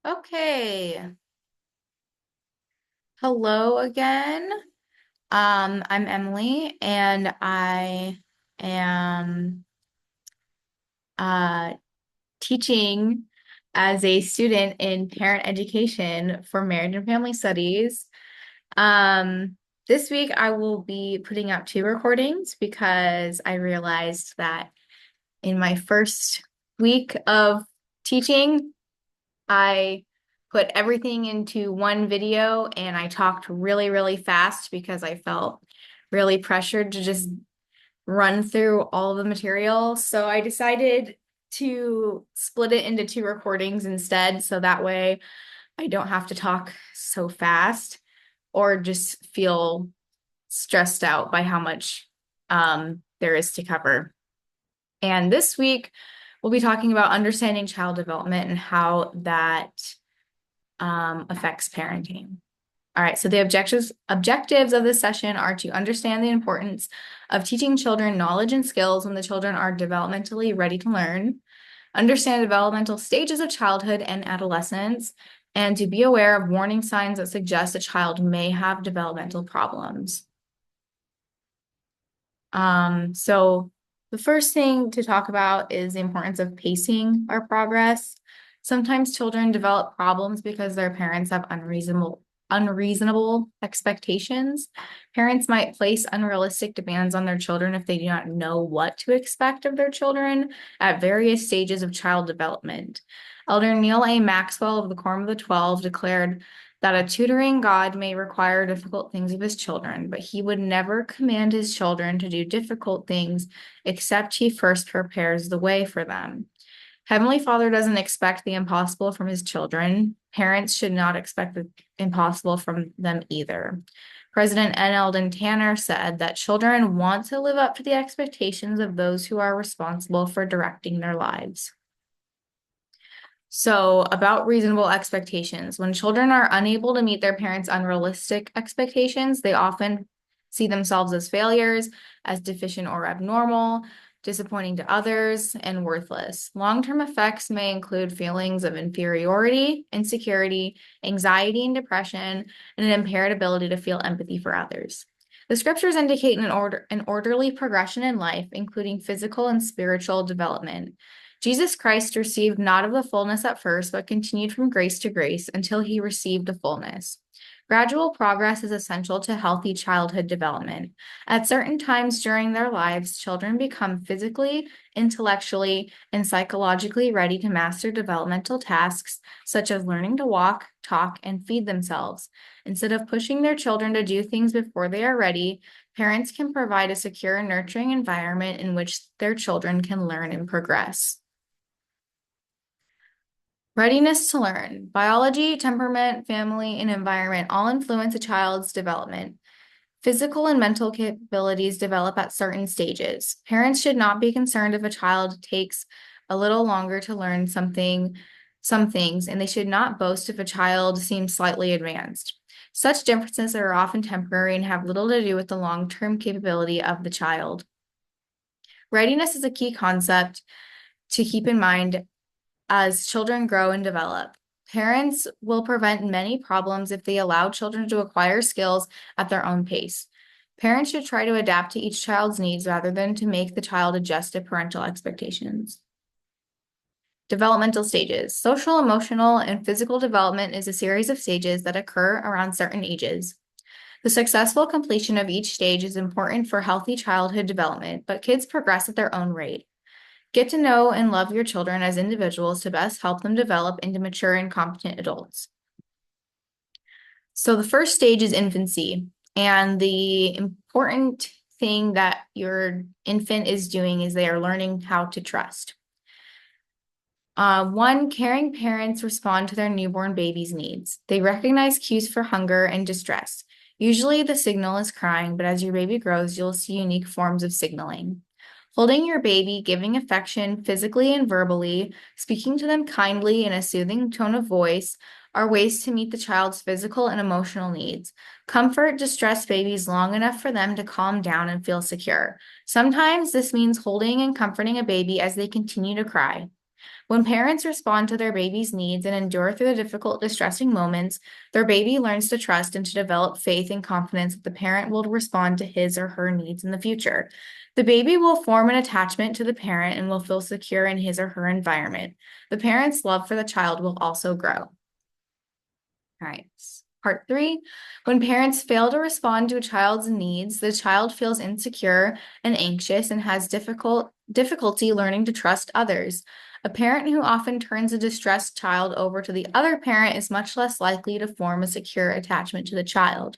Okay. Hello again. I'm Emily and I am uh teaching as a student in parent education for marriage and family studies. This week I will be putting out two recordings because I realized that in my first week of teaching, I put everything into one video and I talked really, really fast because I felt really pressured to just run through all the material. So I decided to split it into two recordings instead. So that way I don't have to talk so fast or just feel stressed out by how much there is to cover. And this week, we'll be talking about understanding child development and how that affects parenting. All right, so the objectives of this session are to understand the importance of teaching children knowledge and skills when the children are developmentally ready to learn, understand developmental stages of childhood and adolescence, and to be aware of warning signs that suggest a child may have developmental problems. So the first thing to talk about is the importance of pacing our progress. Sometimes children develop problems because their parents have unreasonable expectations. Parents might place unrealistic demands on their children if they do not know what to expect of their children at various stages of child development. Elder Neil A. Maxwell of the Quorum of the Twelve declared that a tutoring God may require difficult things of his children, but he would never command his children to do difficult things except he first prepares the way for them. Heavenly Father doesn't expect the impossible from his children. Parents should not expect the impossible from them either. President N. Eldon Tanner said that children want to live up to the expectations of those who are responsible for directing their lives. So, about reasonable expectations. When children are unable to meet their parents' unrealistic expectations, they often see themselves as failures, as deficient or abnormal, disappointing to others, and worthless. Long-term effects may include feelings of inferiority, insecurity, anxiety and depression, and an impaired ability to feel empathy for others. The scriptures indicate an orderly progression in life, including physical and spiritual development. Jesus Christ received not of the fullness at first, but continued from grace to grace until he received the fullness. Gradual progress is essential to healthy childhood development. At certain times during their lives, children become physically, intellectually, and psychologically ready to master developmental tasks such as learning to walk, talk, and feed themselves. Instead of pushing their children to do things before they are ready, parents can provide a secure and nurturing environment in which their children can learn and progress. Readiness to learn. Biology, temperament, family, and environment all influence a child's development. Physical and mental capabilities develop at certain stages. Parents should not be concerned if a child takes a little longer to learn some things, and they should not boast if a child seems slightly advanced. Such differences are often temporary and have little to do with the long-term capability of the child. Readiness is a key concept to keep in mind as children grow and develop. Parents will prevent many problems if they allow children to acquire skills at their own pace. Parents should try to adapt to each child's needs rather than to make the child adjust to parental expectations. Developmental stages. Social, emotional, and physical development is a series of stages that occur around certain ages. The successful completion of each stage is important for healthy childhood development, but kids progress at their own rate. Get to know and love your children as individuals to best help them develop into mature and competent adults. So the first stage is infancy, and the important thing that your infant is doing is they are learning how to trust. One, caring parents respond to their newborn baby's needs. They recognize cues for hunger and distress. Usually the signal is crying, but as your baby grows, you'll see unique forms of signaling. Holding your baby, giving affection physically and verbally, speaking to them kindly in a soothing tone of voice are ways to meet the child's physical and emotional needs. Comfort distressed babies long enough for them to calm down and feel secure. Sometimes this means holding and comforting a baby as they continue to cry. When parents respond to their baby's needs and endure through the difficult, distressing moments, their baby learns to trust and to develop faith and confidence that the parent will respond to his or her needs in the future. The baby will form an attachment to the parent and will feel secure in his or her environment. The parent's love for the child will also grow. All right. Part 3, when parents fail to respond to a child's needs, the child feels insecure and anxious and has difficulty learning to trust others. A parent who often turns a distressed child over to the other parent is much less likely to form a secure attachment to the child.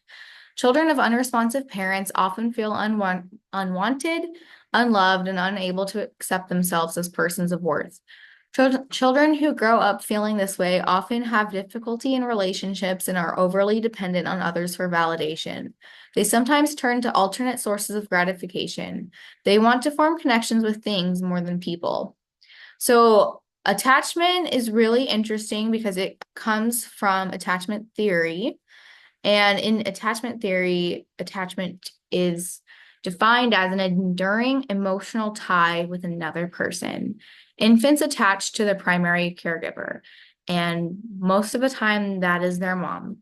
Children of unresponsive parents often feel unwanted, unloved, and unable to accept themselves as persons of worth. Children who grow up feeling this way often have difficulty in relationships and are overly dependent on others for validation. They sometimes turn to alternate sources of gratification. They want to form connections with things more than people. So, attachment is really interesting because it comes from attachment theory. And in attachment theory, attachment is defined as an enduring emotional tie with another person. Infants attach to the primary caregiver, and most of the time that is their mom.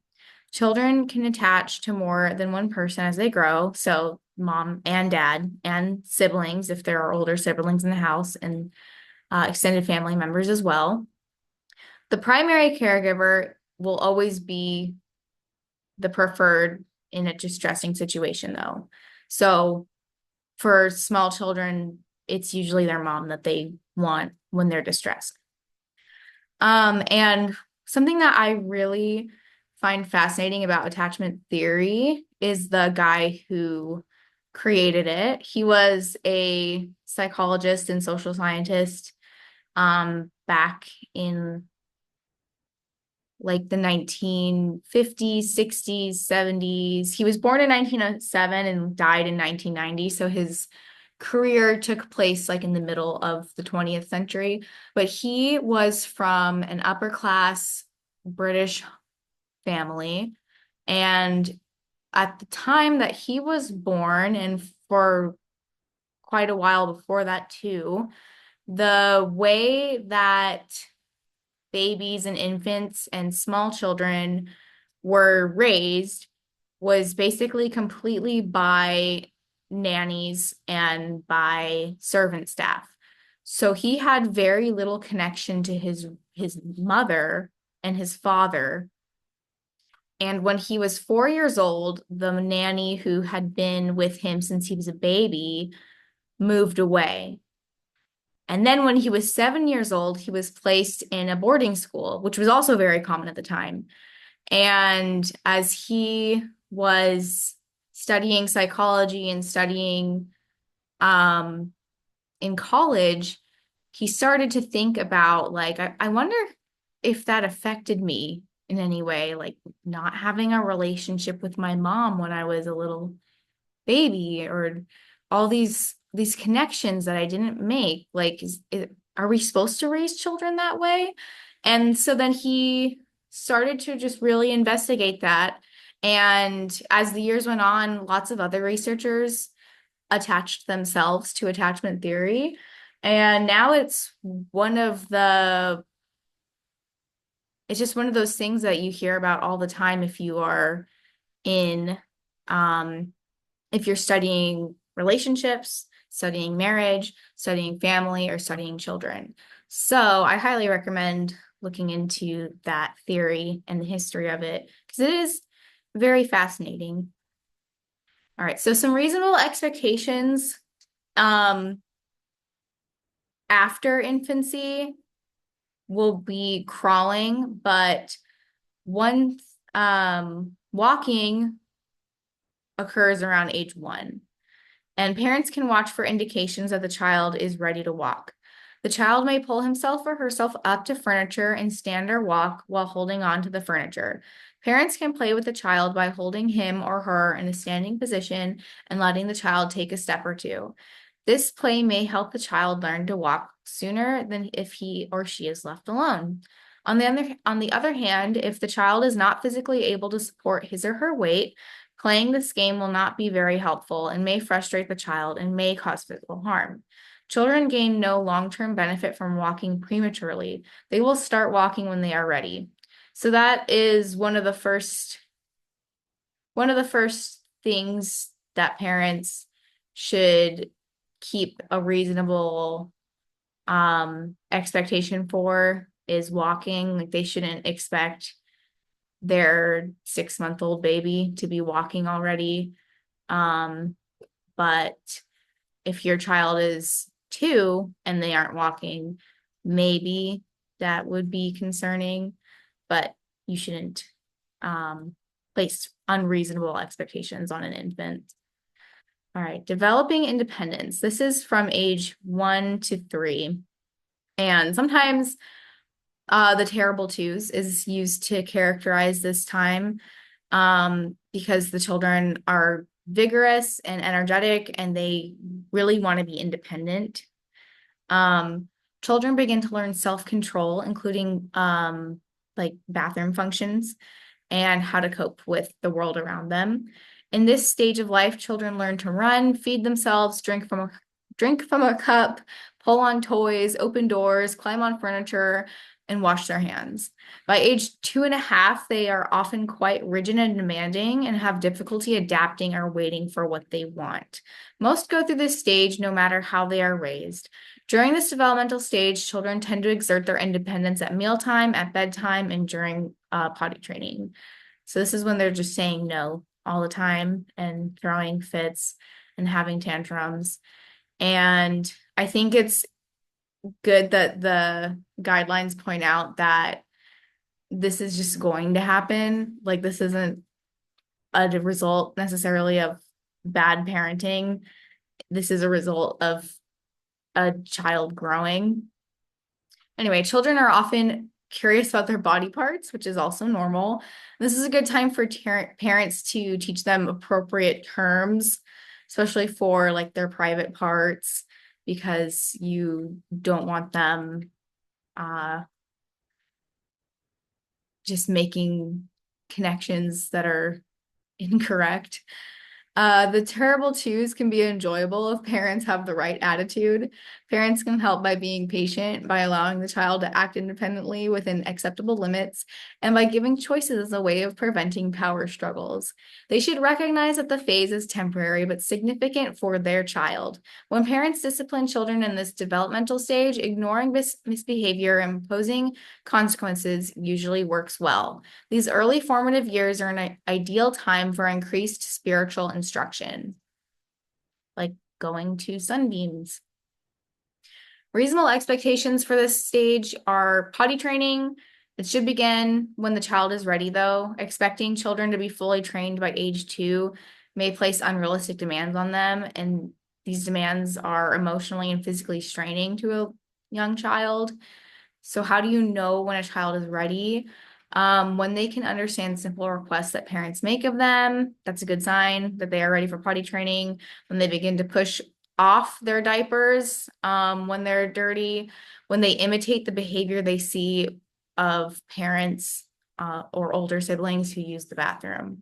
Children can attach to more than one person as they grow, so mom and dad and siblings, if there are older siblings in the house, and extended family members as well. The primary caregiver will always be the preferred in a distressing situation, though. So for small children, it's usually their mom that they want when they're distressed. And something that I really find fascinating about attachment theory is the guy who created it. He was a psychologist and social scientist back in like the 1950s, 60s, 70s. He was born in 1907 and died in 1990. So his career took place like in the middle of the 20th century. But he was from an upper class British family. And at the time that he was born, and for quite a while before that too, the way that babies and infants and small children were raised was basically completely by nannies and by servant staff. So he had very little connection to his mother and his father. And when he was 4 years old, the nanny who had been with him since he was a baby moved away. And then when he was 7 years old, he was placed in a boarding school, which was also very common at the time. And as he was studying psychology and studying in college, he started to think about like, I wonder if that affected me in any way, like not having a relationship with my mom when I was a little baby, or all these connections that I didn't make. Like, are we supposed to raise children that way? And so then he started to just really investigate that. And as the years went on, lots of other researchers attached themselves to attachment theory. And now it's just one of those things that you hear about all the time if you are in if you're studying relationships, studying marriage, studying family, or studying children. So I highly recommend looking into that theory and the history of it because it is very fascinating. All right, so some reasonable expectations after infancy will be crawling, but once walking occurs around age 1. And parents can watch for indications that the child is ready to walk. The child may pull himself or herself up to furniture and stand or walk while holding on to the furniture. Parents can play with the child by holding him or her in a standing position and letting the child take a step or two. This play may help the child learn to walk sooner than if he or she is left alone. On the other hand, if the child is not physically able to support his or her weight, playing this game will not be very helpful and may frustrate the child and may cause physical harm. Children gain no long-term benefit from walking prematurely. They will start walking when they are ready. So that is one of the first things that parents should keep a reasonable expectation for is walking. Like they shouldn't expect their 6-month-old baby to be walking already. But if your child is 2 and they aren't walking, maybe that would be concerning, but you shouldn't place unreasonable expectations on an infant. All right, developing independence. This is from age 1 to 3. And sometimes the terrible twos is used to characterize this time because the children are vigorous and energetic and they really want to be independent. Children begin to learn self-control, including like bathroom functions and how to cope with the world around them. In this stage of life, children learn to run, feed themselves, drink from a cup, pull on toys, open doors, climb on furniture, and wash their hands. By age 2.5, they are often quite rigid and demanding and have difficulty adapting or waiting for what they want. Most go through this stage no matter how they are raised. During this developmental stage, children tend to exert their independence at mealtime, at bedtime, and during potty training. So this is when they're just saying no all the time and throwing fits and having tantrums. And I think it's good that the guidelines point out that this is just going to happen. Like this isn't a result necessarily of bad parenting. This is a result of a child growing. Anyway, children are often curious about their body parts, which is also normal. This is a good time for parents to teach them appropriate terms, especially for like their private parts, because you don't want them just making connections that are incorrect. The terrible twos can be enjoyable if parents have the right attitude. Parents can help by being patient, by allowing the child to act independently within acceptable limits, and by giving choices as a way of preventing power struggles. They should recognize that the phase is temporary but significant for their child. When parents discipline children in this developmental stage, ignoring misbehavior and imposing consequences usually works well. These early formative years are an ideal time for increased spiritual instruction, like going to sunbeams. Reasonable expectations for this stage are potty training. It should begin when the child is ready, though. Expecting children to be fully trained by age 2 may place unrealistic demands on them, and these demands are emotionally and physically straining to a young child. So how do you know when a child is ready? When they can understand simple requests that parents make of them, that's a good sign that they are ready for potty training. When they begin to push off their diapers when they're dirty, when they imitate the behavior they see of parents or older siblings who use the bathroom.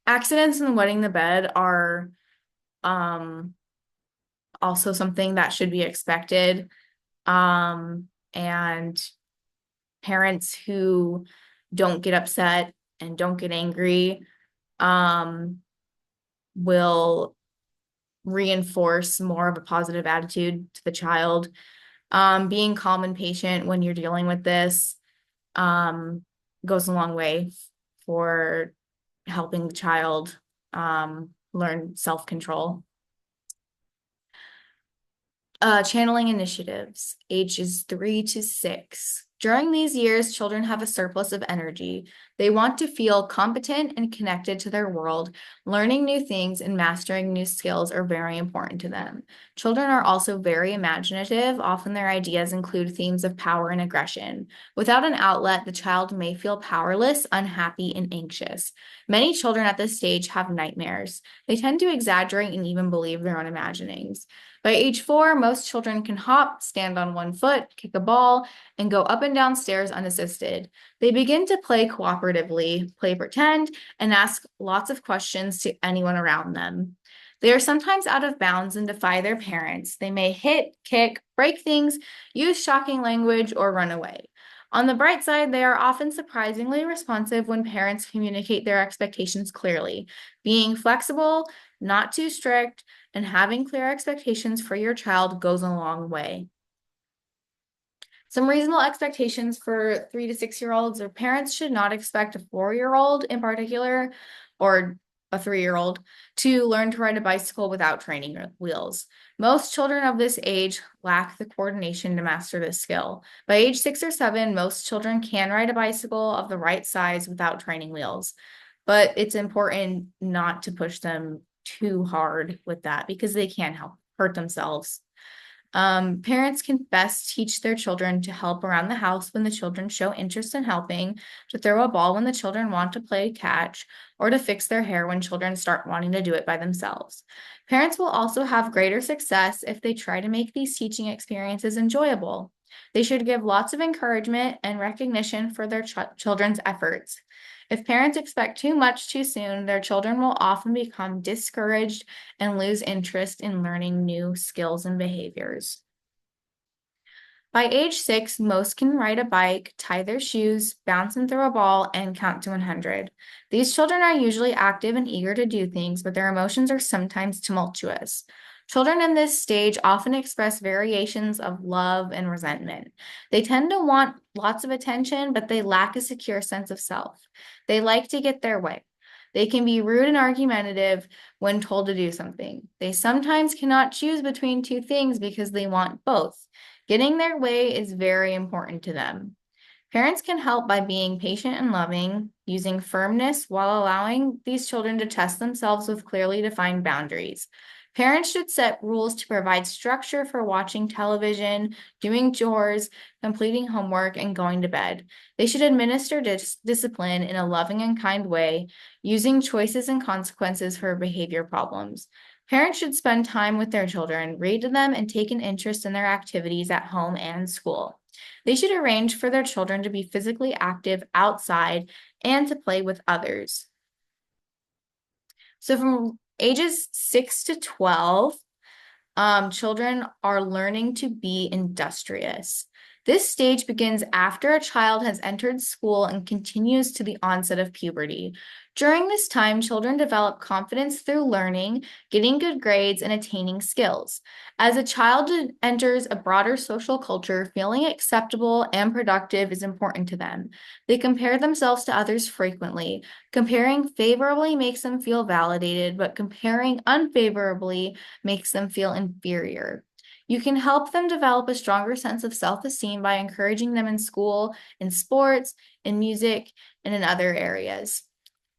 Accidents and wetting the bed are also something that should be expected. And parents who don't get upset and don't get angry will reinforce more of a positive attitude to the child. Being calm and patient when you're dealing with this goes a long way for helping the child learn self-control. Channeling initiatives, ages 3 to 6. During these years, children have a surplus of energy. They want to feel competent and connected to their world. Learning new things and mastering new skills are very important to them. Children are also very imaginative. Often their ideas include themes of power and aggression. Without an outlet, the child may feel powerless, unhappy, and anxious. Many children at this stage have nightmares. They tend to exaggerate and even believe their own imaginings. By age 4, most children can hop, stand on one foot, kick a ball, and go up and down stairs unassisted. They begin to play cooperatively, play pretend, and ask lots of questions to anyone around them. They are sometimes out of bounds and defy their parents. They may hit, kick, break things, use shocking language, or run away. On the bright side, they are often surprisingly responsive when parents communicate their expectations clearly. Being flexible, not too strict, and having clear expectations for your child goes a long way. Some reasonable expectations for 3 to 6 year olds or parents should not expect a 4-year-old in particular or a 3-year-old to learn to ride a bicycle without training wheels. Most children of this age lack the coordination to master this skill. By age 6 or 7, most children can ride a bicycle of the right size without training wheels, but it's important not to push them too hard with that because they can hurt themselves. Parents can best teach their children to help around the house when the children show interest in helping, to throw a ball when the children want to play catch, or to fix their hair when children start wanting to do it by themselves. Parents will also have greater success if they try to make these teaching experiences enjoyable. They should give lots of encouragement and recognition for their children's efforts. If parents expect too much too soon, their children will often become discouraged and lose interest in learning new skills and behaviors. By age 6, most can ride a bike, tie their shoes, bounce and throw a ball, and count to 100. These children are usually active and eager to do things, but their emotions are sometimes tumultuous. Children in this stage often express variations of love and resentment. They tend to want lots of attention, but they lack a secure sense of self. They like to get their way. They can be rude and argumentative when told to do something. They sometimes cannot choose between two things because they want both. Getting their way is very important to them. Parents can help by being patient and loving, using firmness while allowing these children to test themselves with clearly defined boundaries. Parents should set rules to provide structure for watching television, doing chores, completing homework, and going to bed. They should administer discipline in a loving and kind way, using choices and consequences for behavior problems. Parents should spend time with their children, read to them, and take an interest in their activities at home and school. They should arrange for their children to be physically active outside and to play with others. So from ages 6 to 12, children are learning to be industrious. This stage begins after a child has entered school and continues to the onset of puberty. During this time, children develop confidence through learning, getting good grades, and attaining skills. As a child enters a broader social culture, feeling acceptable and productive is important to them. They compare themselves to others frequently. Comparing favorably makes them feel validated, but comparing unfavorably makes them feel inferior. You can help them develop a stronger sense of self-esteem by encouraging them in school, in sports, in music, and in other areas.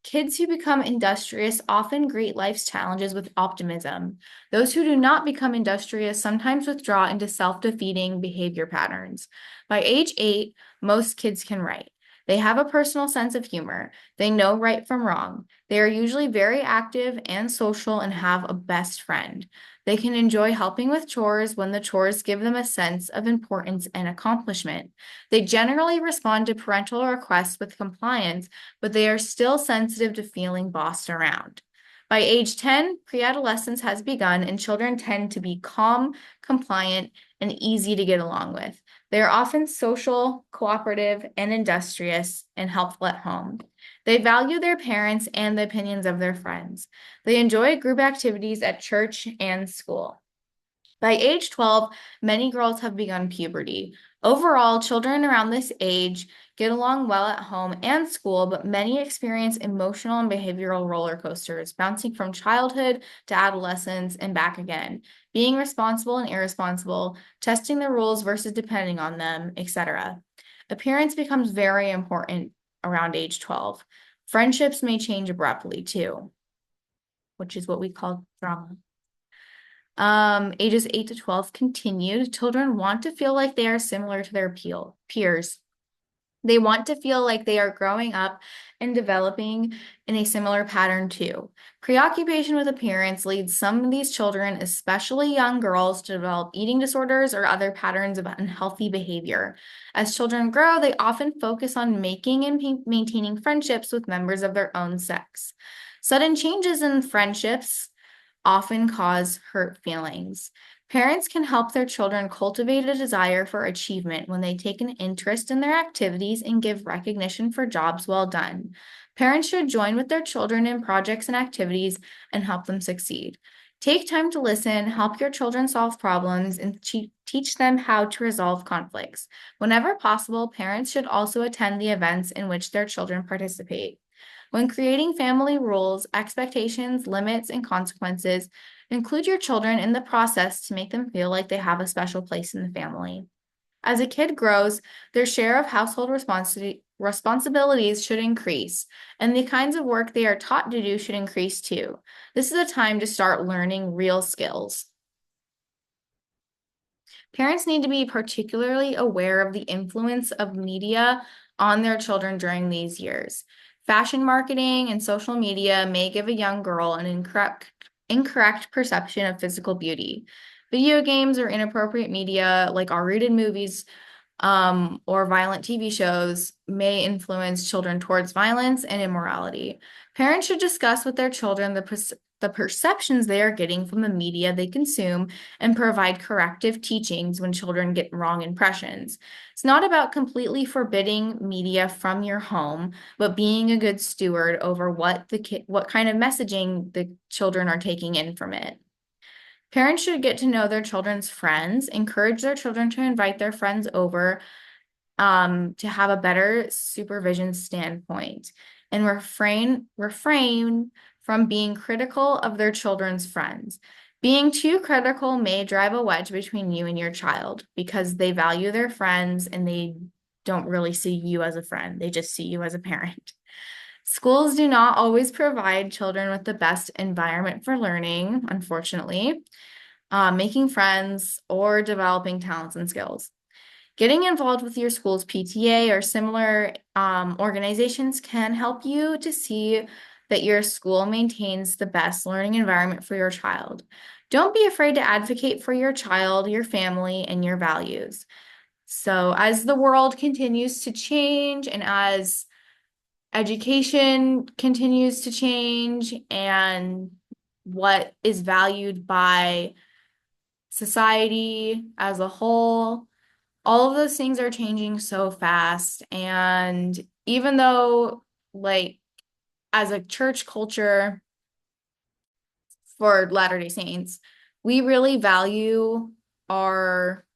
Kids who become industrious often greet life's challenges with optimism. Those who do not become industrious sometimes withdraw into self-defeating behavior patterns. By age 8, most kids can write. They have a personal sense of humor. They know right from wrong. They are usually very active and social and have a best friend. They can enjoy helping with chores when the chores give them a sense of importance and accomplishment. They generally respond to parental requests with compliance, but they are still sensitive to feeling bossed around. By age 10, pre-adolescence has begun and children tend to be calm, compliant, and easy to get along with. They are often social, cooperative, and industrious and helpful at home. They value their parents and the opinions of their friends. They enjoy group activities at church and school. By age 12, many girls have begun puberty. Overall, children around this age get along well at home and school, but many experience emotional and behavioral roller coasters, bouncing from childhood to adolescence and back again, being responsible and irresponsible, testing the rules versus depending on them, etc. Appearance becomes very important around age 12. Friendships may change abruptly too, which is what we call drama. Ages 8 to 12 continued. Children want to feel like they are similar to their peers. They want to feel like they are growing up and developing in a similar pattern too. Preoccupation with appearance leads some of these children, especially young girls, to develop eating disorders or other patterns of unhealthy behavior. As children grow, they often focus on making and maintaining friendships with members of their own sex. Sudden changes in friendships often cause hurt feelings. Parents can help their children cultivate a desire for achievement when they take an interest in their activities and give recognition for jobs well done. Parents should join with their children in projects and activities and help them succeed. Take time to listen, help your children solve problems, and teach them how to resolve conflicts. Whenever possible, parents should also attend the events in which their children participate. When creating family rules, expectations, limits, and consequences, include your children in the process to make them feel like they have a special place in the family. As a kid grows, their share of household responsibilities should increase, and the kinds of work they are taught to do should increase too. This is a time to start learning real skills. Parents need to be particularly aware of the influence of media on their children during these years. Fashion marketing and social media may give a young girl an incorrect perception of physical beauty. Video games or inappropriate media, like R-rated movies, or violent TV shows, may influence children towards violence and immorality. Parents should discuss with their children the perceptions they are getting from the media they consume and provide corrective teachings when children get wrong impressions. It's not about completely forbidding media from your home, but being a good steward over what kind of messaging the children are taking in from it. Parents should get to know their children's friends, encourage their children to invite their friends over to have a better supervision standpoint, and refrain from being critical of their children's friends. Being too critical may drive a wedge between you and your child because they value their friends and they don't really see you as a friend. They just see you as a parent. Schools do not always provide children with the best environment for learning, unfortunately, making friends, or developing talents and skills. Getting involved with your school's PTA or similar organizations can help you to see that your school maintains the best learning environment for your child. Don't be afraid to advocate for your child, your family, and your values. So, as the world continues to change and as education continues to change and what is valued by society as a whole, all of those things are changing so fast. And even though, like, as a church culture for Latter-day Saints, we really value our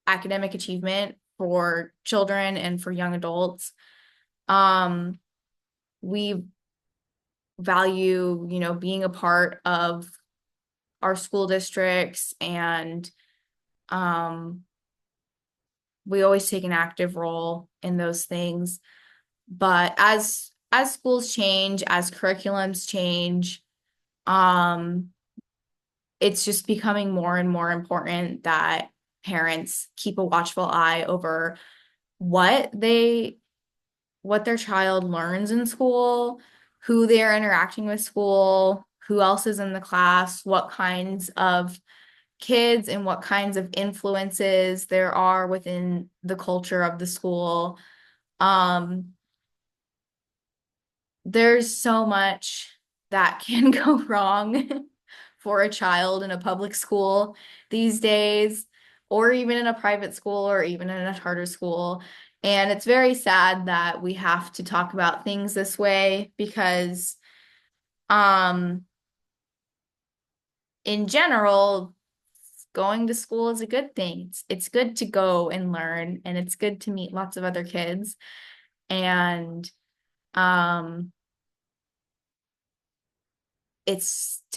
academic achievement for children and for young adults. We value, being a part of our school districts, and we always take an active role in those things. But as schools change, as curriculums change, it's just becoming more and more important that parents keep a watchful eye over what their child learns in school, who they're interacting with school, who else is in the class, what kinds of kids and what kinds of influences there are within the culture of the school. There's so much that can go wrong for a child in a public school these days, or even in a private school, or even in a charter school. And it's very sad that we have to talk about things this way because, in general, going to school is a good thing. It's good to go and learn, and it's good to meet lots of other kids. And to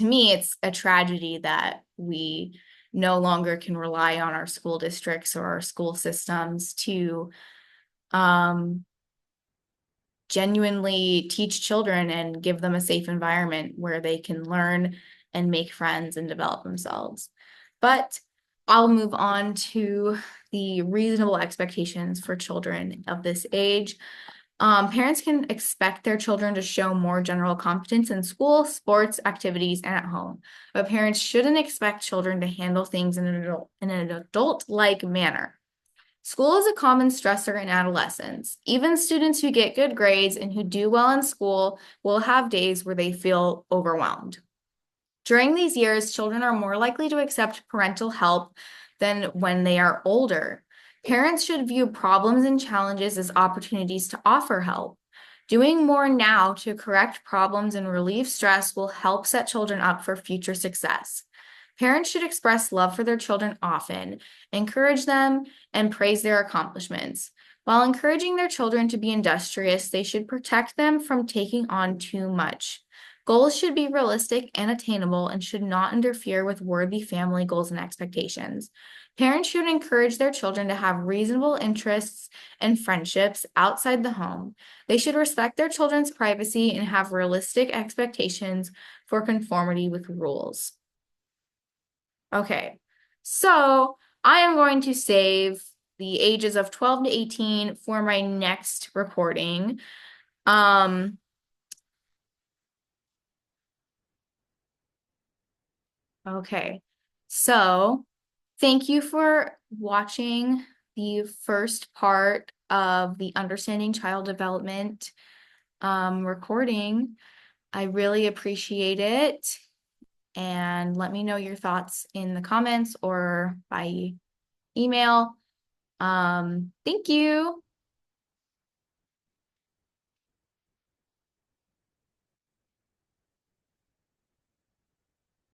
me, it's a tragedy that we no longer can rely on our school districts or our school systems to genuinely teach children and give them a safe environment where they can learn and make friends and develop themselves. But I'll move on to the reasonable expectations for children of this age. Parents can expect their children to show more general competence in school, sports, activities, and at home. But parents shouldn't expect children to handle things in an adult-like manner. School is a common stressor in adolescence. Even students who get good grades and who do well in school will have days where they feel overwhelmed. During these years, children are more likely to accept parental help than when they are older. Parents should view problems and challenges as opportunities to offer help. Doing more now to correct problems and relieve stress will help set children up for future success. Parents should express love for their children often, encourage them, and praise their accomplishments. While encouraging their children to be industrious, they should protect them from taking on too much. Goals should be realistic and attainable and should not interfere with worthy family goals and expectations. Parents should encourage their children to have reasonable interests and friendships outside the home. They should respect their children's privacy and have realistic expectations for conformity with rules. Okay, so I am going to save the ages of 12 to 18 for my next recording. Okay, so thank you for watching the first part of the Understanding Child Development recording. I really appreciate it. And let me know your thoughts in the comments or by email. Thank you.